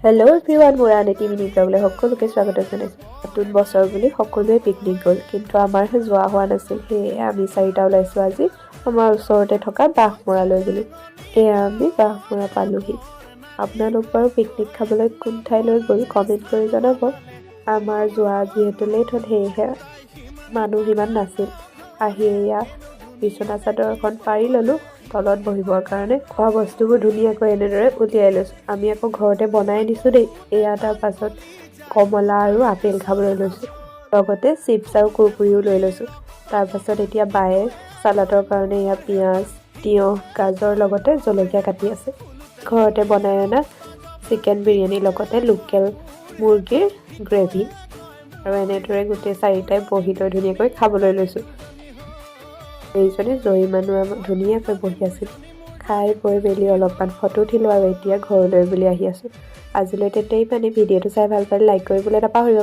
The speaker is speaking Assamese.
হেল্ল' এভৰিৱান, মোৰ আন এটি মিনি ব্লগলৈ সকলোকে স্বাগত জনাইছোঁ। নতুন বছৰ বুলি সকলোৱে পিকনিক গ'ল, কিন্তু আমাৰহে যোৱা হোৱা নাছিল। সেয়ে আমি চাৰিটা ওলাইছোঁ আজি আমাৰ ওচৰতে থকা বাঘমৰালৈ বুলি। এয়া আমি বাঘমৰা পালোহি। আপোনালোক বাৰু পিকনিক খাবলৈ কোন ঠাইলৈ গ'ল কমেণ্ট কৰি জনাব। আমাৰ যোৱা যিহেতু লেট হ'ল, সেয়েহে মানুহ ইমান নাছিল। আহি এয়া বিচনা চাদৰ এখন পাৰি ল'লোঁ তলত বহিবৰ কাৰণে। খোৱা বস্তুবোৰ ধুনীয়াকৈ এনেদৰে উলিয়াই লৈছোঁ। আমি আকৌ ঘৰতে বনাই নিছোঁ দেই। এয়া তাৰ পাছত কমলা আৰু আপেল খাবলৈ লৈছোঁ, লগতে চিপছ আৰু কুৰকুৰিও লৈ লৈছোঁ। তাৰপাছত এতিয়া বায়ে চালাডৰ কাৰণে এয়া পিঁয়াজ, তিয়ঁহ, গাজৰ লগতে জলকীয়া কাটি আছে। ঘৰতে বনাই অনা চিকেন বিৰিয়ানীৰ লগতে লোকেল মুৰ্গীৰ গ্ৰেভি, আৰু এনেদৰে গোটেই চাৰিটাই বহি লৈ ধুনীয়াকৈ খাবলৈ লৈছোঁ। এইজনী জয়ী মানুহ ধুনীয়াকৈ বহি আছিল। খাই বৈ মেলি অলপমান ফটো উঠিলোঁ আৰু এতিয়া ঘৰলৈ বুলি আহি আছোঁ। আজিলৈ তেন্তে ইমানেই। ভিডিঅ'টো চাই ভাল পালে লাইক কৰিবলৈ নাপাহৰিব।